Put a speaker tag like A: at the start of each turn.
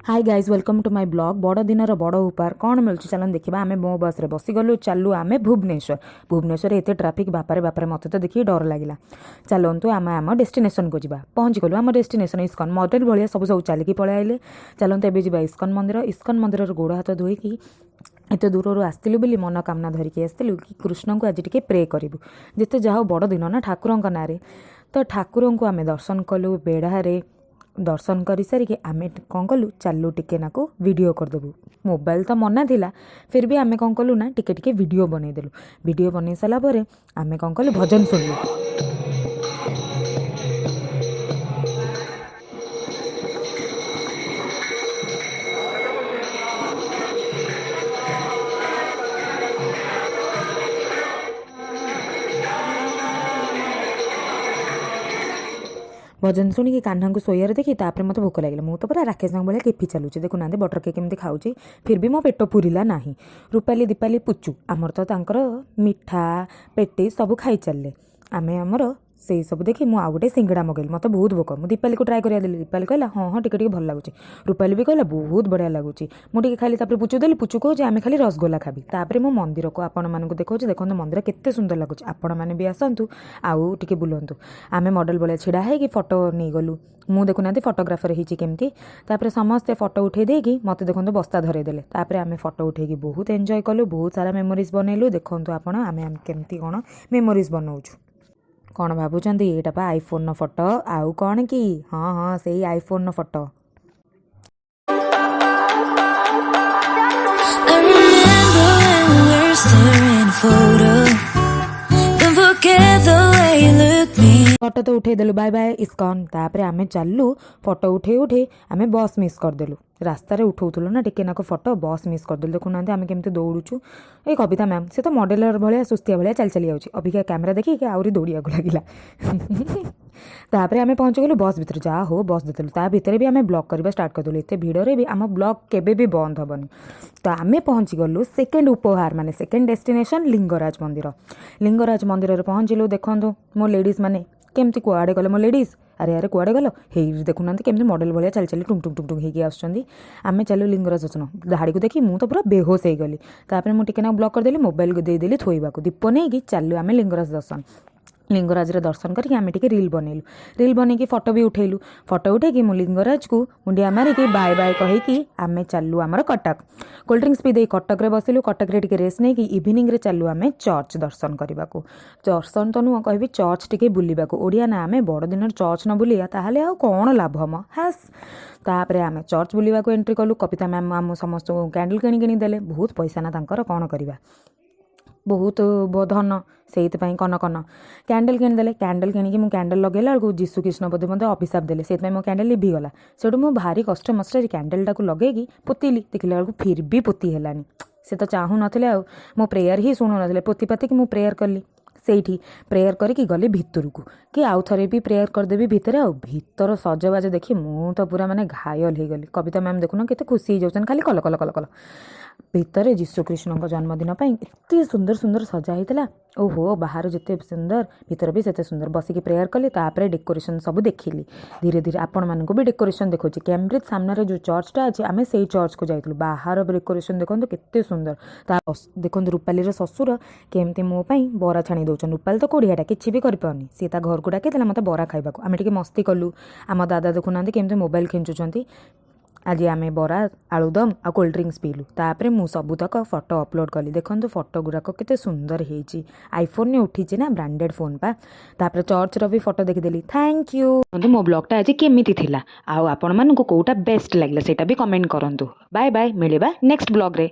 A: Hi guys welcome to my blog. बड़ दिन बड़ उपहार कौन मिलूँ चलो देखा। आम मो बस रे बसीगलु चलू आम भुवनेश्वर। भुवनेश्वर एत ट्राफिक बापारे बापारे मत तो देखिए डर लगे। चलतु आम आम डेस्टिनेशन को जा पहुँची गलु। आम डेस्टिनेशन इस्कन मॉडल भाया सब सब चलिकी पलि आइले। चलतु एबे जा इस्कन मंदिर। इस्कन मंदिर गोड़ हाथ धोईकी एत दूर आसलु बोली मनोकामना धरिकी आसलु कि कृष्ण को आज टे प्रे करूँ जिते जाओ बड़ दिन ना ठाकुर ना तो ठाकुर को आम दर्शन कलु बेढ़ारे। दर्शन कर सारिके आम कौन कलु चलू टिके नाकू वीडियो करदेबू। मोबाइल तो मना थिला फिर भी आम कौन कलु ना टिके टिके वीडियो बनईदेलु। वीडियो बनई सारापर आम कौन कलु भजन शुणलु। भजन शुणिकी कान्हा को शोयार देखी तापर मत भोक लगे। मुझे तो पूरा राकेश भाई केफी चलुची देखुना बटर केक केमती खाऊँ फिर भी मो पेट पूरीला ना। रूपाली दीपाली पुचू आमर तो तांकर मिठा पेटी सब खाई चलले। आमे आमर से सब देखी मुझे आउ गोटे सिंगड़ा मगेली। मत बहुत भोक मुझे दीपाली को ट्राए कर देली। दीपाली कहला हाँ हाँ टिके भल लगुच। रूपाली भी कहला बहुत बढ़िया लगुच। मुझे खाली पुचू देली। पुचू कहे आम खाली रसगोला खाबी। तापर मो मंदिर को आपण मानक देखा देखो मंदिर केते सुंदर लगुच। आपण मैंने भी आसतु आउ टिके बुलतु। आम मॉडल भाया छिड़ा है फोटो नहीं गलु। मु देखुना फोटोग्राफर होमती। समस्ते फोटो उठे देकी मत देखो बस्ता धरेदेले। आम फोटो उठे बहुत एंजॉय कलु। बहुत सारा मेमोरीज बनइलु। देखो आपण आम केमती कौन मेमोरीज बनाऊँ। कौन भावुं ये पा आईफोन फोटो आउ कौन कि हाँ हाँ से आईफोन फोटो। फोटो तो उठे देलु बाय बाय इस्कन। तापर आम चलू फोटो उठे उठे आम बस मिस करदेलु। रास्तार उठाऊलु ना टिके नाक फोटो बस मिस करदेलु। देखुना आम केमती दौड़ुचु। ये कविता मैम से तो मॉडलर भाया सुस्तिया भाया चल चली जाऊँगी। अबिका कैमेरा देखिए आहरी दौड़ा लगे। तापर आम पहुँची गलु बस भितर। जा हो बस देलु ता भितर भी आम ब्लॉग करवा स्टार्ट करदेलु। एत भिड़े भी आम ब्लॉग केबे भी बंद हेनी। तो आम पहुँची गलु सेकेंड उपहार माने सेकेंड डेस्टिनेशन लिंगराज मंदिर। लिंगराज मंदिर पहुँचलु। देखो मो लेडीज माने केमती कुआड़े गले मो लेडीज। अरे अरे कुआड़े गल हे देखुना केमती मॉडल भाया चल चली टुंग टुंग टुंग टुंग होगी आसुँच। आम चलू लिंगराज दर्शन। धाड़ी को देखी मुझे तो पूरा बेहोश हो गली। तापर मुझे टिके ब्लॉक करदेली मोबाइल को देदेली थोइबाकू। दीप नहीं चलू आम लिंगराज दर्शन। लिंगराज दर्शन करके आम टे रिल बनइलु। रिल बनईकी फोटो भी उठेलु। फोटो उठेकी मु लिंगराज को मुंडिया मारिकी बाय बाय कहीकि आम चलू आमर कटक। कोल्ड ड्रिंक्स पी दे कटक रे बसिलु। कटक रे टिके रेस्ट नहीं इवनिंग रे चलू आम चर्च दर्शन करने। दर्शन तो नुह कह चर्च टिके बुलिबाकू। ओडिया ना आम बड़ दिन चर्च न बुलिया ताहले आ कौन लाभ म हास। तापर आम चर्च बुलिबाकू एंट्री कलु। कविता मैम आम समस्त कैंडल किणी किणी देले। बहुत पैसा ना तांकर कौन करवा बहुत धन से कन कन कैंडल किणीदे। कैंडल किणी मुझे कैंडल लगेला बेलू जीशु कृष्ण बोधे मत अभिशाप देले से मो कैंडल लिभिगला। से मुझे भारी कष्ट मस्ट कैंडल टाक लगे पोतिली। देखला बेलू फिर भी पोती हेलानी। से तो चाहू नथिले आ मो प्रेयर ही शुणु नथिले। पोती पाती कि मु प्रेयर कली से प्रेयर करके गली भितर को कि आउ थे भी प्रेयर करदेवी भितर। आ भीतर सजबाज देखी मु तो पूरा माने घायल हो गली। कविता मैम देखुना केते खुशी हो खाली कल कल कल कल। भितर जीशु कृष्ण जन्मदिन एत सुंदर सुंदर सजा होता। ओहो बाहर जिते सुंदर भितर भी सेते सुंदर। बसिकी प्रेयर कली। तापर डेकोरेशन सब देखिली। धीरे धीरे आपण मानक भी डेकोरेशन देखो। कैम्ब्रिज सामने जो चर्चटा अच्छे आम से चर्च को जाइलु। बाहर डेकोरेशन देखो केते सुंदर। देखो रूपाली ससुर केमती मो बरा छाणी दौन। रूपाली तो कोड़ियाटा किसी भी करपारनी। सी घर को डाक मत बरा खाइबा। आम टे मस्ती कलु। आम दादा देखुना केमती मोबाइल खिंचुंट। आज आम बरा आलुदम आ कोल्ड ड्रिंक्स पीलु। तापर मु सबुतक फोटो अपलोड कली। देखो फोटो गुड़ाक केते सुंदर होइची। आईफोन ने उठी ना ब्रांडेड फोन पा। तापर चर्च रो भी फोटो देखीदेली। Thank you. मो ब्लॉग टा आज केमिति थिला आउ आपण मानकु कोउटा बेस्ट लागला सेटा भी कमेंट करंतु। बाय बाय मिलेबा नेक्स्ट ब्लॉग रे।